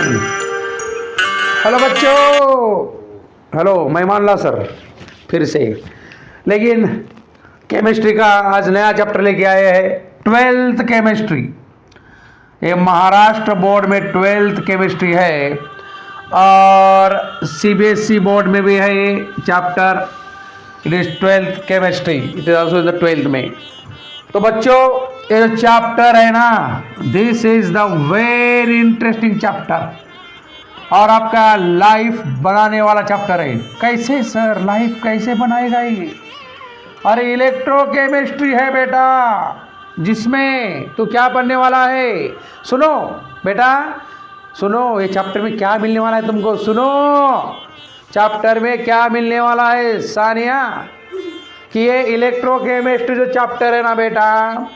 Hello बच्चों, hello मेहमान ला sir फिर से। लेकिन केमिस्ट्री का आज नया चैप्टर लेके आए हैं, 12th केमिस्ट्री। ये महाराष्ट्र बोर्ड में 12th केमिस्ट्री है और सीबीएसई बोर्ड में भी है ये chapter. It is 12th chemistry, it is also in the 12th में। तो बच्चों, ये जो चैप्टर है ना, this is the very interesting chapter और आपका लाइफ बनाने वाला चैप्टर है। कैसे सर लाइफ कैसे बनाएगा ये? अरे इलेक्ट्रोकेमिस्ट्री है बेटा, जिसमें तो क्या पढ़ने वाला है? सुनो बेटा, सुनो, ये चैप्टर में क्या मिलने वाला है तुमको। सुनो, चैप्टर में क्या मिलने वाला है सानिया, कि ये इलेक्ट्रोकेमिस्ट्री जो चैप्टर है ना बेटा,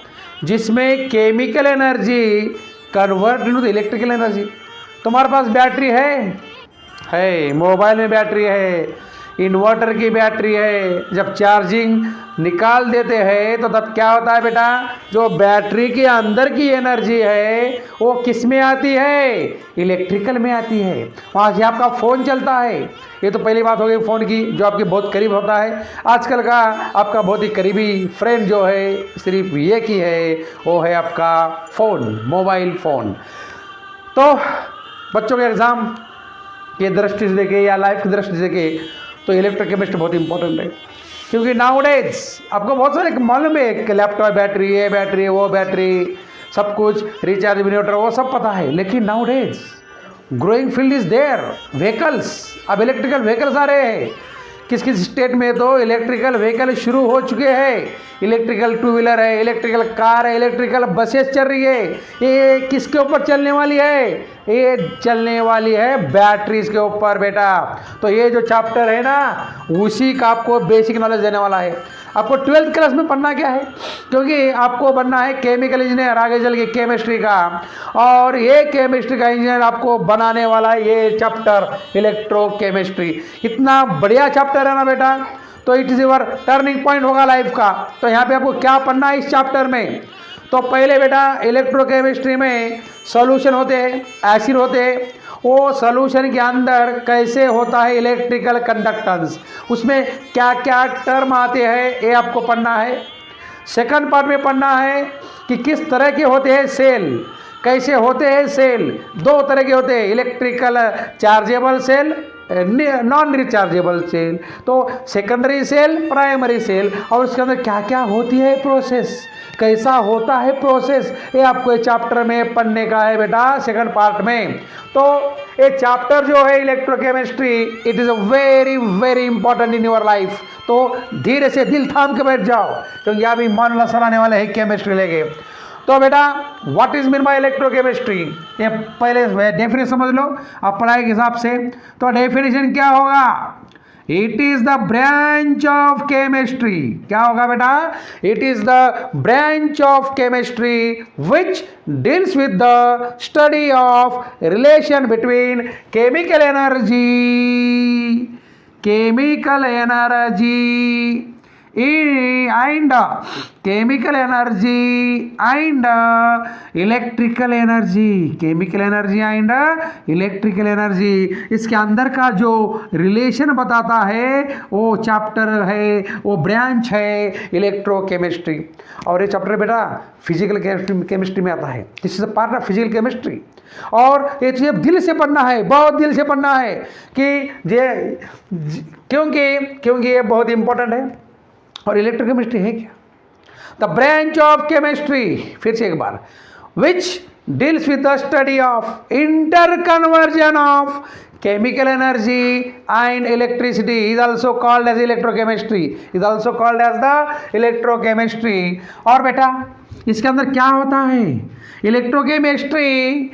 जिसमें chemical energy convert into electrical energy. तुम्हारे पास बैटरी है, मोबाइल में बैटरी है, इन्वर्टर की बैटरी है। जब चार्जिंग निकाल देते हैं तो तब क्या होता है बेटा, जो बैटरी के अंदर की एनर्जी है वो किस में आती है? इलेक्ट्रिकल में आती है। वहाँ से आपका फ़ोन चलता है। ये तो पहली बात हो गई फ़ोन की, जो आपके बहुत करीब होता है। आजकल का आपका बहुत ही करीबी फ्रेंड जो है सिर्फ ये की है, वो है आपका फ़ोन, मोबाइल फ़ोन। तो बच्चों के एग्ज़ाम की दृष्टि से देखें या लाइफ की दृष्टि से देखें तो इलेक्ट्रोकेमिस्ट्री बहुत इंपॉर्टेंट है, क्योंकि नाउडेज आपको बहुत सारे मालूम है कि लैपटॉप बैटरी, ये बैटरी, वो बैटरी, सब कुछ रिचार्ज इन्वर्टर वो सब पता है। लेकिन nowadays growing field is there, vehicles, अब इलेक्ट्रिकल व्हीकल्स आ रहे हैं। किस किस स्टेट में तो इलेक्ट्रिकल व्हीकल शुरू हो चुके हैं। इलेक्ट्रिकल टू व्हीलर है, इलेक्ट्रिकल कार है, इलेक्ट्रिकल बसेस चल रही है। ये किसके ऊपर चलने वाली है? ये चलने वाली है बैटरीज के ऊपर बेटा। तो ये जो चैप्टर है ना, उसी का आपको बेसिक नॉलेज देने वाला है। आपको 12th क्लास में पढ़ना क्या है, क्योंकि आपको बनना है केमिकल इंजीनियर आगे चल के केमिस्ट्री का, और ये केमिस्ट्री का इंजीनियर आपको बनाने वाला है ये चैप्टर इलेक्ट्रोकेमिस्ट्री। इतना बढ़िया चैप्टर है ना बेटा, तो it is your turning point होगा लाइफ का। तो यहाँ पे आपको क्या पढ़ना है इस चैप्टर में? तो पहले बेटा इलेक्ट्रोकेमिस्ट्री में सॉल्यूशन होते हैं, एसिड होते हैं। वो सॉल्यूशन के अंदर कैसे होता है इलेक्ट्रिकल कंडक्टेंस, उसमें क्या क्या टर्म आते हैं, ये आपको पढ़ना है। सेकंड पार्ट में पढ़ना है कि किस तरह के होते हैं सेल, कैसे होते हैं सेल। दो तरह के होते हैं, electrical chargeable cell, non rechargeable cell. तो सेकेंडरी सेल, प्राइमरी सेल, और उसके अंदर क्या क्या होती है प्रोसेस, कैसा होता है प्रोसेस, ये आपको ये चैप्टर में पढ़ने का है बेटा सेकंड पार्ट में। तो ये चैप्टर जो है electrochemistry, it is a very very important in your life. तो धीरे से दिल थाम के बैठ जाओ, क्योंकि यहाँ भी मान सर आने वाले हैं केमिस्ट्री लेके। तो बेटा what is mean bye electrochemistry, ये पहले डेफिनेशन समझ लो आप पढ़ाई के हिसाब से। तो डेफिनेशन क्या होगा? It is the branch of chemistry. क्या होगा बेटा? It is the branch of chemistry which deals with the study of relation between chemical energy and chemical energy and electrical energy, chemical energy and electrical energy। इसके अंदर का जो relation बताता है वो चैप्टर है, वो ब्रांच है इलेक्ट्रोकेमिस्ट्री। और ये चैप्टर बेटा फिजिकल केमिस्ट्री में आता है, this is a part of physical chemistry. और ये तुझे दिल से पढ़ना है, बहुत दिल से पढ़ना है कि क्योंकि ये बहुत इंपॉर्टेंट है। और इलेक्ट्रोकेमिस्ट्री है क्या? द ब्रांच ऑफ केमिस्ट्री, फिर से एक बार, which deals with the study of interconversion of chemical energy and electricity is also called as electrochemistry, is also called as the electrochemistry। और बेटा इसके अंदर क्या होता है? Electrochemistry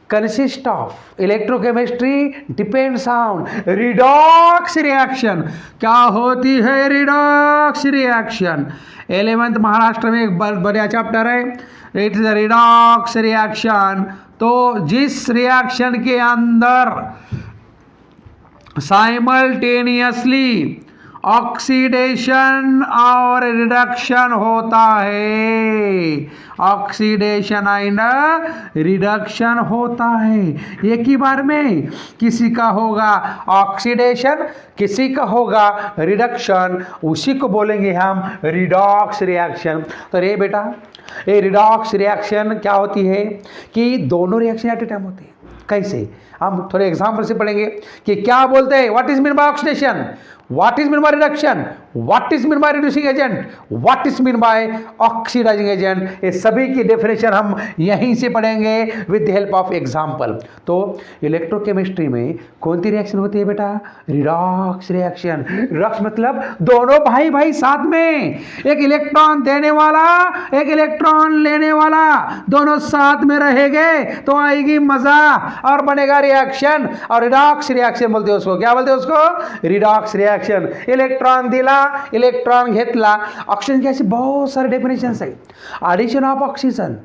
consist of, electrochemistry depends on redox reaction। क्या होती है redox reaction? 11th महाराष्ट्र में एक बढ़िया चैप्टर है, इट इज redox reaction। तो जिस रिएक्शन के अंदर साइमल्टेनियसली ऑक्सीडेशन और रिडक्शन होता है, ऑक्सीडेशन एंड रिडक्शन होता है एक ही बार में। किसी का होगा ऑक्सीडेशन, किसी का होगा रिडक्शन, उसी को बोलेंगे हम रिडॉक्स रिएक्शन। तो रे बेटा, ये रिडॉक्स रिएक्शन क्या होती है कि दोनों रिएक्शन एट ए टाइम होती है। कैसे, हम थोड़े एग्जाम्पल से पढ़ेंगे कि क्या बोलते हैं, what is mean by oxidation, what is mean by reduction, what is mean by reducing agent, what is mean by oxidizing agent. ये सभी की डेफिनेशन हम यहीं से पढ़ेंगे with the help of example. तो इलेक्ट्रोकेमिस्ट्री में कौन सी रिएक्शन होती है बेटा, रिडॉक्स रिएक्शन। रिडॉक्स मतलब दोनों भाई भाई साथ में, एक इलेक्ट्रॉन देने वाला एक इलेक्ट्रॉन लेने वाला दोनों साथ में रहेंगे तो आएगी मजा और बनेगा रिएक्शन। और रिडॉक्स रिएक्शन बोलते हैं उसको, क्या बोलते हैं उसको, रिडॉक्स रिएक्शन। इलेक्ट्रॉन दिला, इलेक्ट्रॉन घेतला। ऑक्सीजन के ऐसे बहुत सारे डेफिनेशन है, addition of oxygen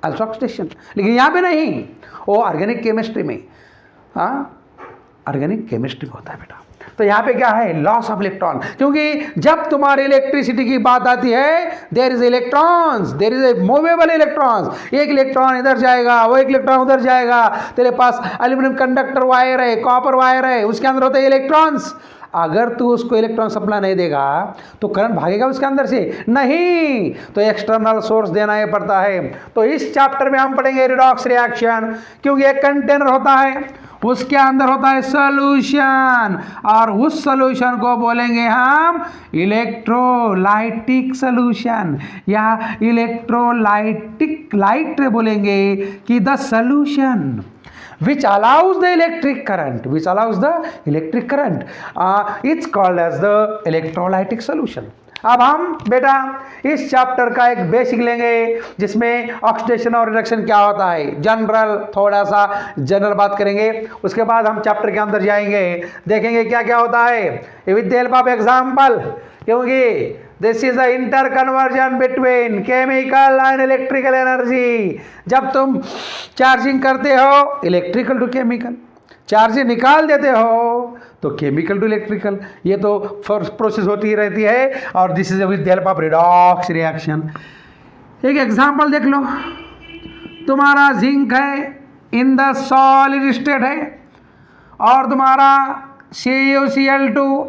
also oxidation, लेकिन यहां पे नहीं, वो ऑर्गेनिक केमिस्ट्री में, ऑर्गेनिक केमिस्ट्री में होता है बेटा। तो यहां पे क्या है, लॉस ऑफ इलेक्ट्रॉन, क्योंकि जब तुम्हारे इलेक्ट्रिसिटी की बात आती है, there is electrons, there is a movable electrons. एक इलेक्ट्रॉन इधर जाएगा, वो एक इलेक्ट्रॉन उधर जाएगा। तेरे पास एल्यूमिनियम कंडक्टर वायर है, कॉपर वायर है, उसके अंदर होते हैं इलेक्ट्रॉन्स। अगर तू उसको इलेक्ट्रॉन सप्लाई नहीं देगा तो करंट भागेगा उसके अंदर से नहीं, तो एक्सटर्नल सोर्स देना ही पड़ता है। तो इस चैप्टर में हम पढ़ेंगे रिडॉक्स रिएक्शन, क्योंकि एक कंटेनर होता है, उसके अंदर होता है सॉल्यूशन, और उस सॉल्यूशन को बोलेंगे हम इलेक्ट्रोलाइटिक सॉल्यूशन, या इलेक्ट्रोलाइटिक लाइट बोलेंगे कि the solution which allows the electric current, it's called as the electrolytic solution. अब हम बेटा इस चैप्टर का एक बेसिक लेंगे जिसमें ऑक्सीडेशन और रिडक्शन क्या होता है, जनरल, थोड़ा सा जनरल बात करेंगे। उसके बाद हम चैप्टर के अंदर जाएंगे, देखेंगे क्या क्या होता है with the help of example, क्योंकि this is the inter conversion between chemical and electrical energy. जब तुम चार्जिंग करते हो इलेक्ट्रिकल टू केमिकल, चार्ज निकाल देते हो तो केमिकल टू इलेक्ट्रिकल, ये तो फर्स्ट प्रोसेस होती रहती है। और this is with the help of redox reaction. एक एग्जांपल देख लो, तुम्हारा जिंक है इन द सॉलिड स्टेट है, और तुम्हारा CuCl2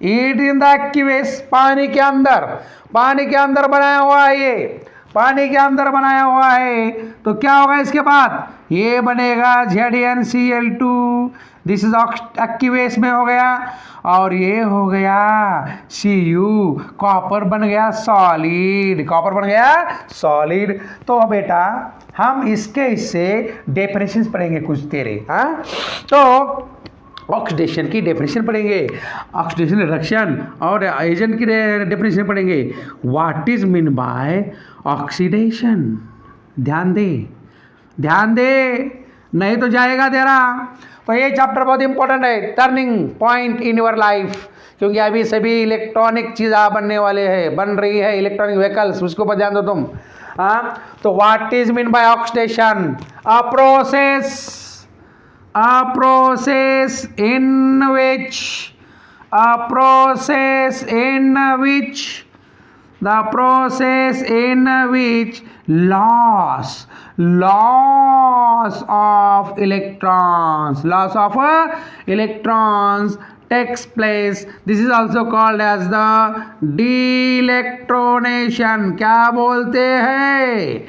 eat in the aqueous, पानी के अंदर बनाया हुआ है, ये पानी के अंदर बनाया हुआ है। तो क्या होगा इसके बाद, ये बनेगा ZnCl2, दिस इज एक्वियस में हो गया, और ये हो गया Cu, कॉपर बन गया सॉलिड। तो बेटा हम इसके इससे डेफिनेशन पढ़ेंगे कुछ तेरे, तो ऑक्सीडेशन की डेफिनेशन पढ़ेंगे, ऑक्सीडेशन रिडक्शन और एजेंट की डेफिनेशन पढ़ेंगे। What is mean by oxidation, ध्यान दे नहीं तो जाएगा तेरा। तो ये चैप्टर बहुत इंपॉर्टेंट है, turning point in your life, क्योंकि अभी सभी इलेक्ट्रॉनिक चीज़ें बन रही है इलेक्ट्रॉनिक व्हीकल्स, उसके ऊपर ध्यान दो तुम। तो what is mean by oxidation, a process in which loss of electrons takes place. This is also called as the de-electronation. क्या बोलते हैं,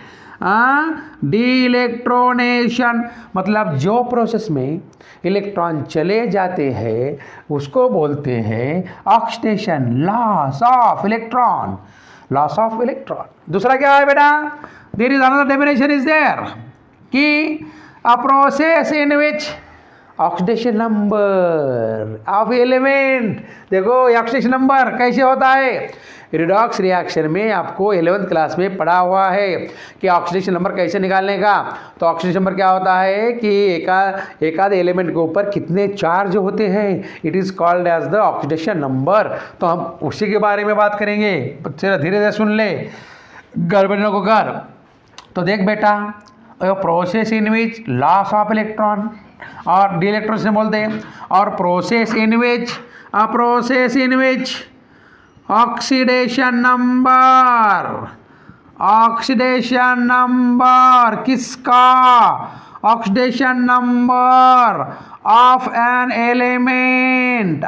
डी-इलेक्ट्रोनेशन, मतलब जो प्रोसेस में इलेक्ट्रॉन चले जाते हैं उसको बोलते हैं ऑक्सीडेशन, लॉस ऑफ इलेक्ट्रॉन। दूसरा क्या है बेटा, there is another definition is there कि a process in which oxidation number of element, देखो ऑक्सीडेशन नंबर कैसे होता है, रिडॉक्स रिएक्शन में आपको 11th क्लास में पढ़ा हुआ है कि ऑक्सीडेशन नंबर कैसे निकालने का। तो ऑक्सीडेशन नंबर क्या होता है कि एक आध एलिमेंट के ऊपर कितने चार्ज होते हैं, it is called as the oxidation number. तो हम उसी के बारे में बात करेंगे, धीरे धीरे सुन ले, घर बनो को घर। तो देख बेटा, process in which loss of electron और डी इलेक्ट्रोनेशन बोलते हैं, और process in which a process in which oxidation number किसका, oxidation number of an element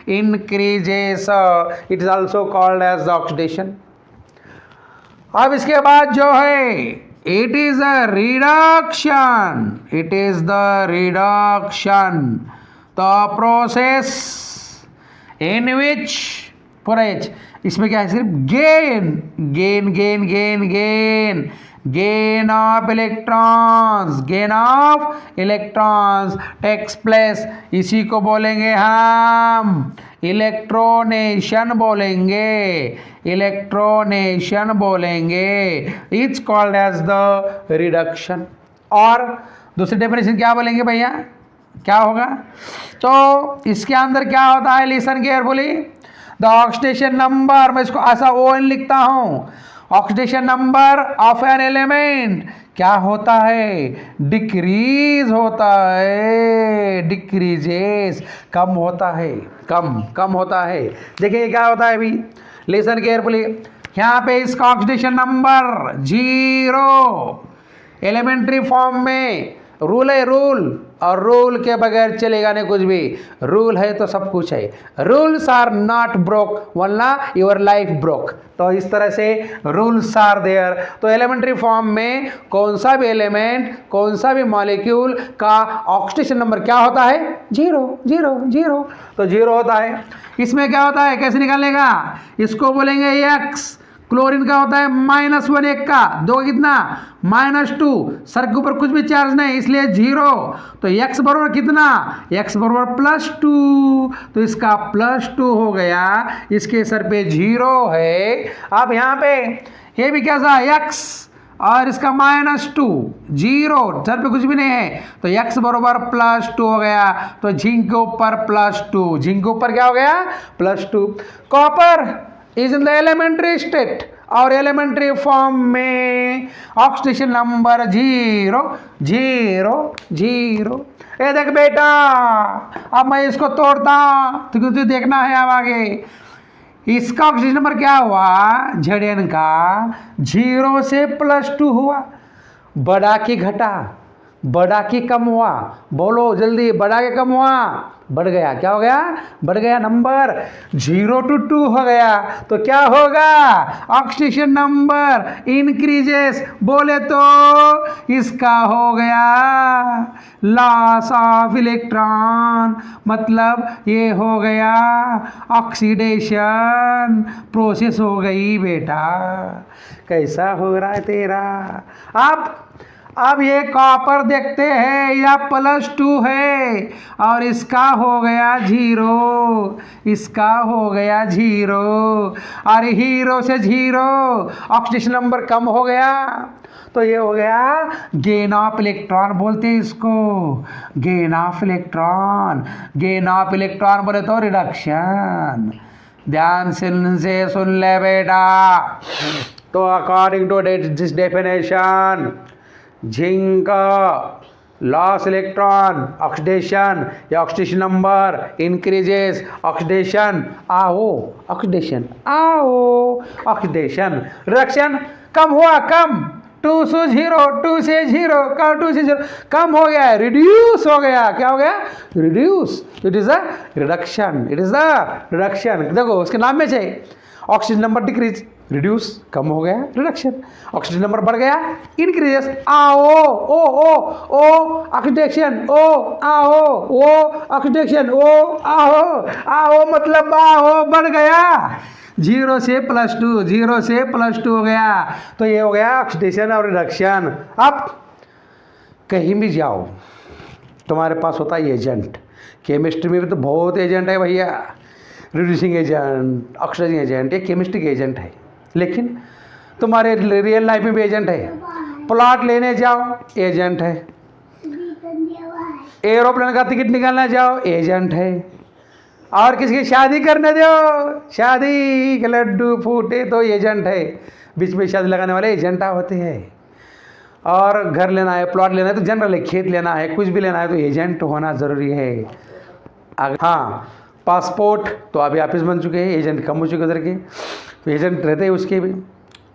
increases, it is also called as the oxidation. अब इसके बाद जो है it is the reduction, the process in which, पूरा एच इसमें क्या है, सिर्फ gain of electrons takes place. इसी को बोलेंगे हम इलेक्ट्रोनेशन बोलेंगे. It's called as the reduction. और दूसरी डेफिनेशन क्या बोलेंगे भैया, क्या होगा, तो इसके अंदर क्या होता है, listen carefully. The oxidation number, मैं इसको ऐसा ON लिखता हूं, oxidation number of an element क्या होता है, डिक्रीज होता है, डिक्रीजेस, कम होता है, कम होता है. देखिए क्या होता है अभी, लिसन केयरफुली. यहाँ पे इसका ऑक्सीडेशन नंबर 0, एलिमेंट्री फॉर्म में रूल है, और रूल के बगैर चलेगा नहीं कुछ भी. रूल है तो सब कुछ है. रूल्स आर नॉट ब्रोक वरना योर लाइफ ब्रोक. तो इस तरह से रूल्स आर देयर. तो एलिमेंट्री फॉर्म में कौन सा भी एलिमेंट, कौन सा भी मॉलिक्यूल का ऑक्सीडेशन नंबर क्या होता है, 0. तो 0 होता है. इसमें क्या होता है, कैसे निकालने का, इसको बोलेंगे x. क्लोरीन का होता है -1, एक का, 2 कितना, -2. सर के ऊपर कुछ भी चार्ज नहीं, इसलिए 0. तो x बराबर कितना, x बराबर +2. तो इसका +2 हो गया, इसके सर पे 0 है. अब यहाँ पे ये भी कैसा, x और इसका -2, 0, सर पे कुछ भी नहीं है, तो x बराबर +2 हो गया. तो जिंक के ऊपर +2, जिंक के ऊपर क्या हो गया, +2. Copper is in the elementary state, और एलिमेंट्री फॉर्म में ऑक्सीडेशन नंबर 0. ये देख बेटा, अब मैं इसको तोड़ता, तो तुझे देखना है अब आगे. इसका ऑक्सीडेशन नंबर क्या हुआ, Zn का 0 से +2 हुआ. बड़ा की घटा, बड़ा की कम हुआ, बोलो जल्दी, बड़ा के कम हुआ, बढ़ गया, क्या हो गया, बढ़ गया नंबर, 0 to 2 हो गया. तो क्या होगा, ऑक्सीडेशन नंबर इंक्रीजेस, बोले तो इसका हो गया लॉस ऑफ इलेक्ट्रॉन, मतलब ये हो गया ऑक्सीडेशन प्रोसेस हो गई बेटा. कैसा हो रहा है तेरा. अब ये कॉपर देखते हैं, या +2 है, और इसका हो गया 0, इसका हो गया 0, और 0 से 0 ऑक्सीडेशन नंबर कम हो गया. तो ये हो गया गेन ऑफ इलेक्ट्रॉन, बोलते हैं इसको gain of electron. Gain of electron बोले तो रिडक्शन. ध्यान से सुन ले बेटा. तो according to this definition, zinc loss electron oxidation, या oxidation number increases, oxidation oxidation reduction कम हुआ, कम 2 से 0 कम हो गया, रिड्यूस हो गया. क्या हो गया, reduce. It is a reduction, देखो उसके नाम में से ऑक्सीजन नंबर डिक्रीज, रिड्यूस कम हो गया, रिडक्शन. ऑक्सीजन नंबर बढ़ गया, इंक्रीजेस. ऑक्सीडेशन, ऑक्सीडेशन, मतलब बढ़ गया, 0 से +2 हो गया. तो ये हो गया ऑक्सीडेशन और रिडक्शन. अब कहीं भी जाओ, तुम्हारे पास होता है एजेंट. केमिस्ट्री में भी तो बहुत एजेंट है भैया, रिड्यूसिंग एजेंट, ऑक्सीडाइजिंग एजेंट, ये केमिस्ट्री के एजेंट है. लेकिन तुम्हारे रियल लाइफ में भी एजेंट है. प्लॉट लेने जाओ, एजेंट है. एरोप्लेन का टिकट निकालना जाओ, एजेंट है. और किसी की शादी करने दो, शादी के लड्डू फूटे तो एजेंट है. बीच में शादी लगाने वाले एजेंट होते हैं. और घर लेना है, प्लॉट लेना है तो जनरल है, खेत लेना है, कुछ भी लेना है तो एजेंट होना ज़रूरी है। हाँ, पासपोर्ट तो अभी ऑफिस बन चुके हैं, एजेंट कम हो चुके उधर के, तो एजेंट रहते हैं उसके भी।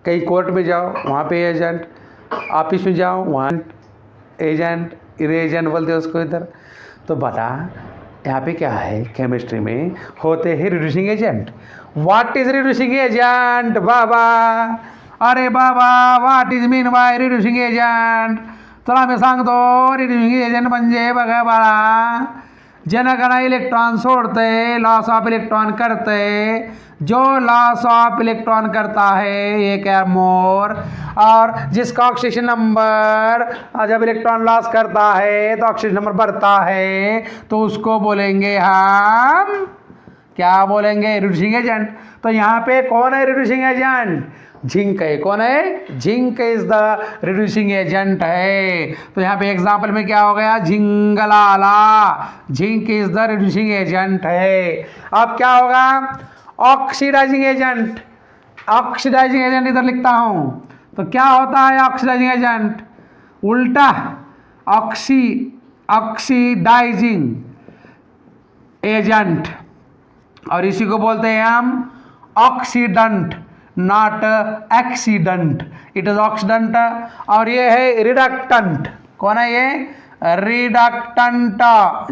कहीं कोर्ट में जाओ वहाँ पे एजेंट, ऑफिस में जाओ वहाँ एजेंट, एजेंट बोलते हैं उसको इधर। तो बता यहाँ पे क्या है, केमिस्ट्री में होते हैं reducing agent. What is reducing agent बाबा? अरे बाबा, what is mean by reducing agent? चला मी सांगतो, रिड्यूसिंग एजेंट म्हणजे बघा बाळा, ज्यानं इलेक्ट्रॉन सोडते, लॉस ऑफ इलेक्ट्रॉन करते, जो लॉस ऑफ इलेक्ट्रॉन करता है एक मोर, और जिसका ऑक्सीजन नंबर जब इलेक्ट्रॉन लॉस करता है तो ऑक्सीजन नंबर बढ़ता है, तो उसको बोलेंगे हम, क्या बोलेंगे? Reducing agent. तो यहाँ पे कौन है रिड्यूसिंग एजेंट? जिंक है। कौन है? Zinc is the reducing agent है। तो यहाँ पे एग्जाम्पल में क्या हो गया? झिंगलाला, zinc is the reducing agent है। अब क्या होगा? Oxidising agent. ऑक्सीडाइजिंग एजेंट इधर लिखता हूं, तो क्या होता है ऑक्सीडाइजिंग एजेंट? उल्टा, ऑक्सीडाइजिंग एजेंट, और इसी को बोलते हैं हम oxidant, not accident, it is oxidant. और ये है रिडक्टेंट। कौन है ये? रिडक्टेंट।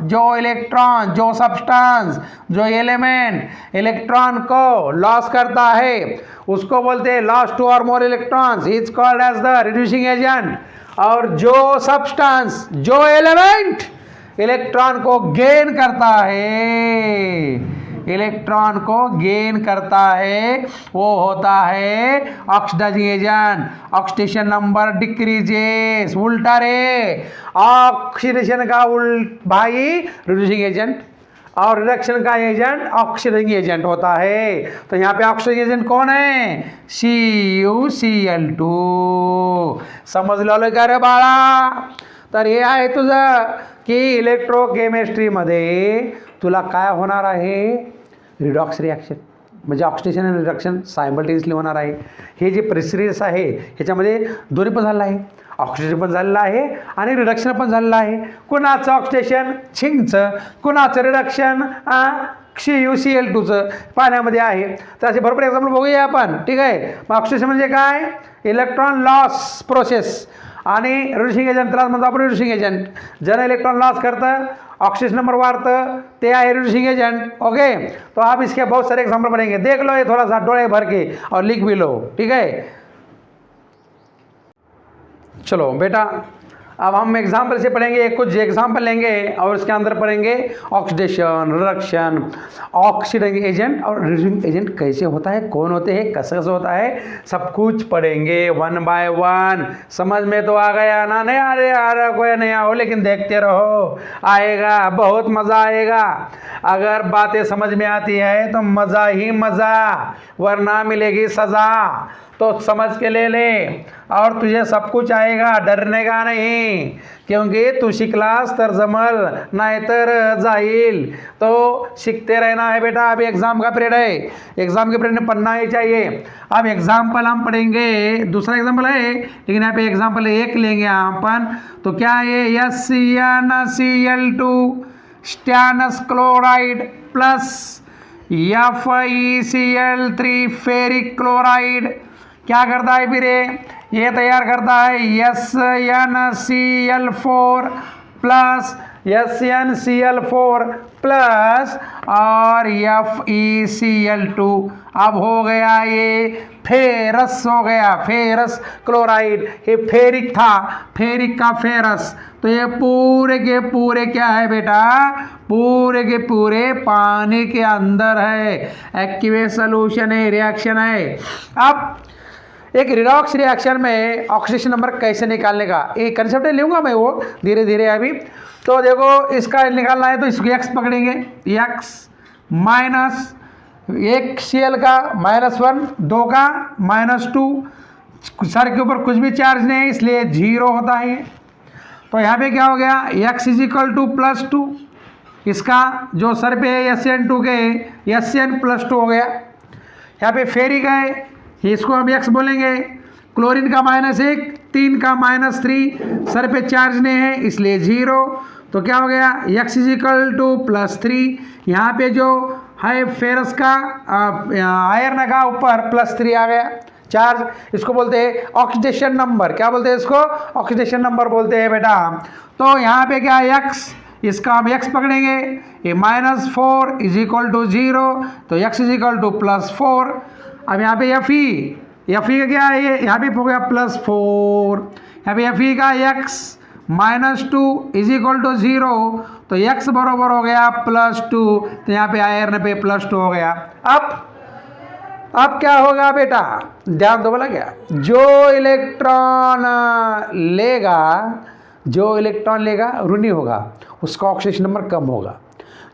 जो इलेक्ट्रॉन, जो सब्सटेंस, जो एलिमेंट इलेक्ट्रॉन को लॉस करता है उसको बोलते हैं लॉस टू और more electrons, is called as the reducing agent. और जो सब्सटेंस, जो एलिमेंट इलेक्ट्रॉन को गेन करता है, इलेक्ट्रॉन को गेन करता है, वो होता है oxidizing agent. Oxidation number decreases, उल्टा रे, ऑक्सीडेशन का भाई रिड्यूसिंग एजेंट, और रिडक्शन का एजेंट ऑक्सीडाइजिंग एजेंट होता है। तो यहाँ पे ऑक्सीडाइजिंग एजेंट कौन है? CuCl2। समज लो का रे बाळा? तर हे आहे तुझं की इलेक्ट्रोकेमिस्ट्रीमध्ये तुला काय होणार आहे? रिडॉक्स रिॲक्शन, म्हणजे ऑक्सिडेशन आणि रिडक्शन सायमल्टेनियसली होणार आहे। हे जे प्रोसेस आहे ह्याच्यामध्ये दोन्ही पण झालं आहे, ऑक्सिडेशन पण झालेलं आहे आणि रिडक्शन पण झालेलं आहे। कुणाचं ऑक्सिडेशन? झिंकचं। कुणाचं रिडक्शन? CuCl2चं पाण्यामध्ये आहे। तर असे भरपूर एक्झाम्पल बघूया आपण, ठीक आहे। मग ऑक्सिडेशन म्हणजे काय? इलेक्ट्रॉन लॉस प्रोसेस, आणि रिड्यूसिंग एजेंट त्याला म्हणतो आपण रिड्यूसिंग एजेंट। ज्यानं इलेक्ट्रॉन लॉस करतं, ऑक्सीजन नंबर वाढतं, ते आहे रिड्यूसिंग एजेंट। ओके, तो आप इसके बहुत सारे एग्जाम्पल पढ़ेंगे, देख लो ये थोड़ा सा डोळे भर के और लिख भी लो, ठीक है। चलो बेटा, अब हम एग्जाम्पल से पढ़ेंगे, कुछ एग्जाम्पल लेंगे और उसके अंदर पढ़ेंगे ऑक्सीडेशन, रिडक्शन, ऑक्सीडाइजिंग एजेंट और रिड्यूसिंग एजेंट कैसे होता है, कौन होते हैं, कैसे कैसे होता है, सब कुछ पढ़ेंगे वन बाय वन। समझ में तो आ गया ना? नहीं आ रहा कोई नहीं आओ, लेकिन देखते रहो, आएगा, बहुत मज़ा आएगा। अगर बातें समझ में आती है तो मज़ा ही मज़ा, वरना मिलेगी सज़ा। तो समझ के ले ले, और तुझे सब कुछ आएगा, डरने का नहीं, क्योंकि तू शिकलास तर जमल, नाही तर जाईल। तो सीखते रहना है बेटा। अभी एग्जाम का पीरियड है, एग्जाम के पीरियड में पढ़ना ही चाहिए। अब एग्जाम्पल हम पढ़ेंगे, दूसरा एग्जाम्पल है लेकिन यहाँ पे एग्जाम्पल एक लेंगे अपन। तो क्या है? SnCl2 stannous chloride plus FeCl3 ferric chloride क्या करता है फिर? ये तैयार करता है SnCl4 प्लस SnCl4 प्लस और FeCl2। अब हो गया ये फेरस, हो गया फेरस क्लोराइड। ये फेरिक था, फेरिक का फेरस। तो ये पूरे के पूरे क्या है बेटा? पूरे के पूरे पानी के अंदर है, एक्वियस सॉल्यूशन है, रिएक्शन है। अब एक रिडॉक्स रिएक्शन में ऑक्सीडेशन नंबर कैसे निकालने का ये कंसेप्ट लूँगा मैं, वो धीरे धीरे अभी। तो देखो, इसका निकालना है तो इसको x पकड़ेंगे, x माइनस एक Cl का -1, 2 का -2, सर के ऊपर कुछ भी चार्ज नहीं है इसलिए 0 होता है। तो यहाँ पे क्या हो गया? x = +2, इसका जो सर पे है SN2 के SN +2 हो गया। यहाँ पे फेरिक है, इसको हम x बोलेंगे, क्लोरीन का -1, 3 का -3, सर पे चार्ज नहीं है इसलिए 0। तो क्या हो गया, x = +3। यहाँ पे जो है फेरस का आयरन का ऊपर +3 आ गया चार्ज। इसको बोलते हैं ऑक्सीडेशन नंबर। क्या बोलते हैं इसको, ऑक्सीडेशन नंबर बोलते हैं बेटा। तो यहाँ पे क्या है x, इसका हम x पकड़ेंगे, ये -4 = 0, तो x = +4। अब यहाँ पे Fe का क्या है, ये यहाँ पे हो गया +4, यहाँ पे Fe का x -2 = 0, तो x बराबर हो गया +2, तो यहाँ पे आयरन पे +2 हो गया। अब क्या होगा बेटा, ध्यान दो, बोला क्या, जो इलेक्ट्रॉन लेगा ऋणी होगा, उसका ऑक्सीडेशन नंबर कम होगा।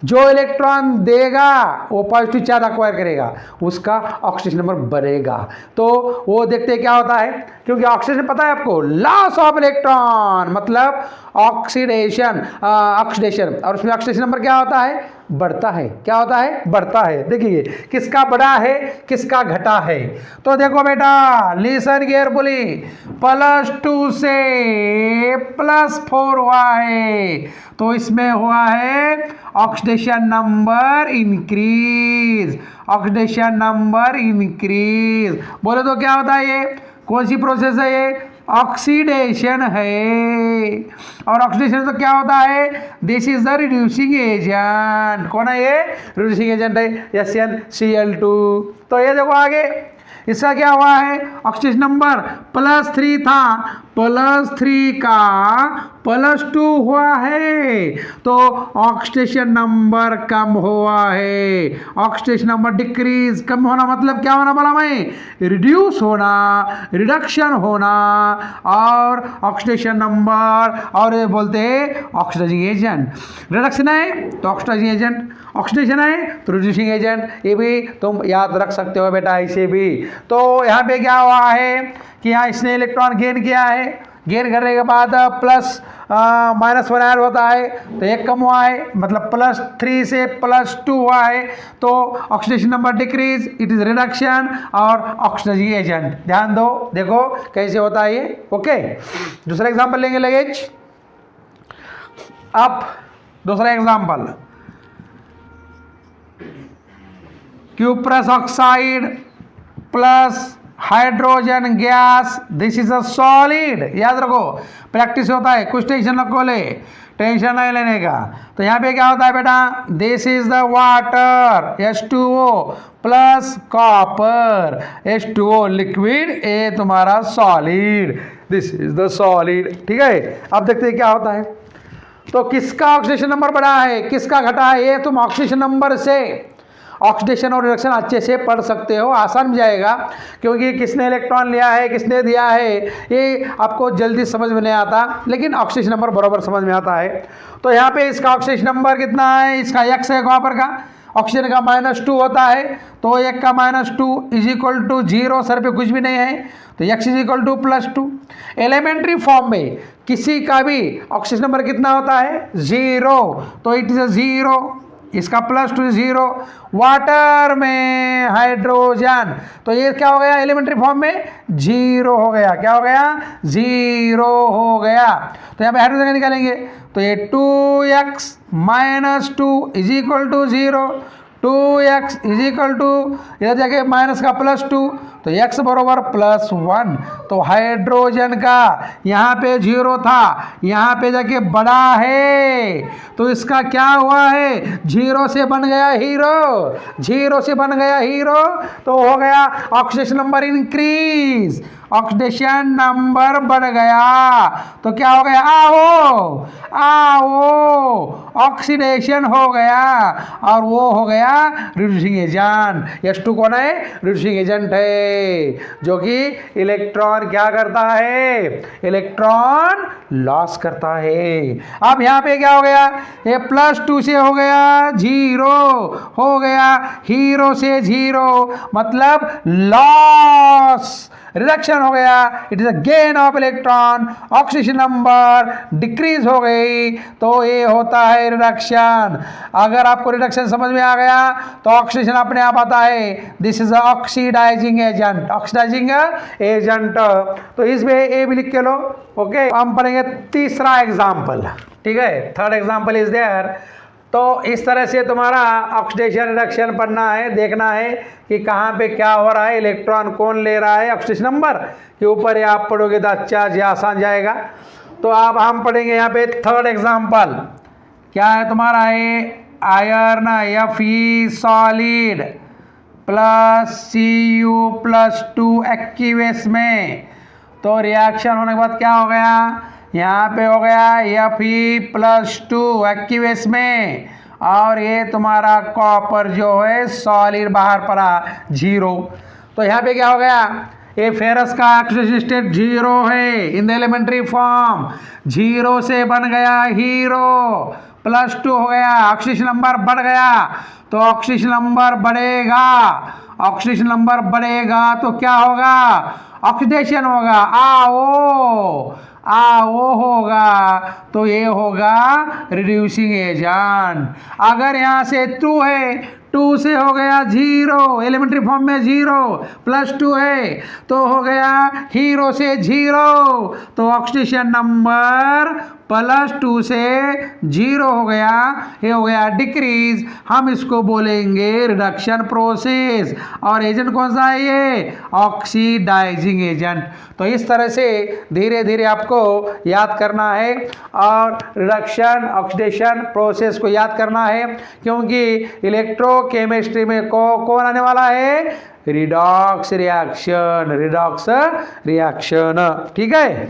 जो इलेक्ट्रॉन देगा वो पॉजिटिव चार्ज एक्वायर करेगा, उसका ऑक्सीडेशन नंबर बढ़ेगा। तो वो देखते हैं क्या होता है, क्योंकि ऑक्सीडेशन पता है आपको, लॉस ऑफ इलेक्ट्रॉन मतलब ऑक्सीडेशन, और उसमें ऑक्सीडेशन नंबर क्या होता है, बढ़ता है। क्या होता है, बढ़ता है। देखिए किसका बढ़ा है, किसका घटा है। तो देखो बेटा, लिसन केयरफुली, +2 से +4 हुआ है, तो इसमें हुआ है oxidation number increase. Oxidation number increase बोले तो क्या होता है, ये कौन सी प्रोसेस है, ये ऑक्सीडेशन है। और ऑक्सीडेशन तो क्या होता है, this is the reducing agent. कौन है ये, रिड्यूसिंग एजेंट है SnCl2। तो ये देखो आगे इसका क्या हुआ है, ऑक्सीडेशन नंबर +3 था, +3 का +2 हुआ है, तो ऑक्सीडेशन नंबर कम हुआ है। ऑक्सीडेशन नंबर डिक्रीज, कम होना मतलब क्या होना बोला मैं, रिड्यूस होना, रिडक्शन होना। और ऑक्सीडेशन नंबर, और ये बोलते हैं ऑक्सीडाइजिंग एजेंट। रिडक्शन है तो ऑक्सीडाइजिंग एजेंट, ऑक्सीडेशन है तो रिड्यूसिंग एजेंट। ये भी तुम याद रख सकते हो बेटा ऐसे भी। तो यहाँ पे क्या हुआ है कि यहाँ इसने इलेक्ट्रॉन गेन किया है, गेन करने के बाद -1 ऐड होता है, तो एक कम हुआ है, मतलब +3 से +2 हुआ है, तो oxidation number decrease, it is reduction और ऑक्सीडाइजिंग एजेंट। ध्यान दो, देखो कैसे होता है ये। ओके, दूसरा एग्जांपल लेंगे लगेज। अब दूसरा example, cuprous oxide plus hydrogen gas, this is a solid. याद रखो, प्रैक्टिस होता है, कुछ टेंशन रखो, टेंशन नहीं लेने का। तो यहाँ पे क्या होता है बेटा, this is the water H2O plus copper H2O liquid, ए तुम्हारा solid, this is the solid. ठीक है, अब देखते हैं क्या होता है। तो किसका ऑक्सीडेशन नंबर बढ़ा है, किसका घटा है, ये तुम ऑक्सीडेशन नंबर से ऑक्सीडेशन और रिडक्शन अच्छे से पढ़ सकते हो, आसान जाएगा, क्योंकि किसने इलेक्ट्रॉन लिया है, किसने दिया है, ये आपको जल्दी समझ में नहीं आता, लेकिन ऑक्सीडेशन नंबर बराबर समझ में आता है। तो यहाँ पे इसका ऑक्सीडेशन नंबर कितना है, इसका x है, कॉपर का ऑक्सीजन का -2 होता है, तो 1 का -2 = 0, सर पे कुछ भी नहीं है, तो x = +2। एलिमेंट्री फॉर्म में किसी का भी ऑक्सीजन नंबर कितना होता है, 0, तो इट इज अ 0, इसका +2 0। वाटर में हाइड्रोजन, तो ये क्या हो गया, एलिमेंट्री फॉर्म में 0 हो गया। क्या हो गया, 0 हो गया। तो यहाँ पे हाइड्रोजन निकालेंगे, तो ये 2x -2 = 0, 2x इधर जाके माइनस का +2, तो x बराबर +1। तो हाइड्रोजन का यहाँ पे 0 था, यहाँ पे जाके बड़ा है, तो इसका क्या हुआ है, 0 से बन गया हीरो, 0 से बन गया हीरो, तो हो गया oxidation number increase, oxidation number बढ़ गया। तो क्या हो गया, ऑक्सीडेशन हो गया, और वो हो गया रिड्यूसिंग एजेंट। H2 कौन है, रिड्यूसिंग एजेंट है, जो कि इलेक्ट्रॉन क्या करता है, इलेक्ट्रॉन लॉस करता है। अब यहाँ पे क्या हो गया, ये +2 से हो गया 0, हो गया हीरो से 0, मतलब लॉस, रिडक्शन हो गया। It is a gain of electron, oxygen number decrease हो गई, तो ये होता है रिडक्शन। अगर आपको रिडक्शन समझ में आ गया तो ऑक्सीजन अपने आप आता है। This is oxidizing agent, oxidizing agent. तो इसमें ए भी लिख के लो। ओके, हम पढ़ेंगे तीसरा एग्जाम्पल, ठीक है, थर्ड एग्जाम्पल इज देयर। तो इस तरह से तुम्हारा ऑक्सीडेशन रिडक्शन पढ़ना है, देखना है कि कहाँ पे क्या हो रहा है, इलेक्ट्रॉन कौन ले रहा है, ऑक्सीडेशन नंबर के ऊपर ये आप पढ़ोगे तो अच्छा जी आसान जाएगा। तो अब हम पढ़ेंगे यहाँ पे थर्ड एग्जाम्पल, क्या है तुम्हारा, ये iron Fe solid plus Cu+2 aqueous में। तो रिएक्शन होने के बाद क्या हो गया, यहाँ पे हो गया Fe+2 एक्वियस में, और ये तुम्हारा कॉपर जो है सॉलिड बाहर पड़ा 0। तो यहाँ पे क्या हो गया, ये फेरस का ऑक्सीडेशन स्टेट 0 है इन द एलिमेंट्री फॉर्म, 0 से बन गया हीरो, +2 हो गया, ऑक्सीजन नंबर बढ़ गया। तो ऑक्सीजन नंबर बढ़ेगा, ऑक्सीजन नंबर बढ़ेगा तो क्या होगा, ऑक्सीडेशन होगा, आओ होगा, तो ये होगा रिड्यूसिंग एजेंट। अगर यहाँ से 2 है, 2 से हो गया 0, एलिमेंट्री फॉर्म में 0, +2 है तो हो गया हीरो से 0, तो ऑक्सीडेशन नंबर +2 से 0 हो गया, ये हो गया डिक्रीज। हम इसको बोलेंगे रिडक्शन प्रोसेस, और एजेंट कौन सा है, ये ऑक्सीडाइजिंग एजेंट। तो इस तरह से धीरे धीरे आपको याद करना है, और रिडक्शन ऑक्सीडेशन प्रोसेस को याद करना है, क्योंकि इलेक्ट्रोकेमिस्ट्री में कौन आने वाला है, रिडॉक्स रिएक्शन, रिडॉक्स रिएक्शन, ठीक है।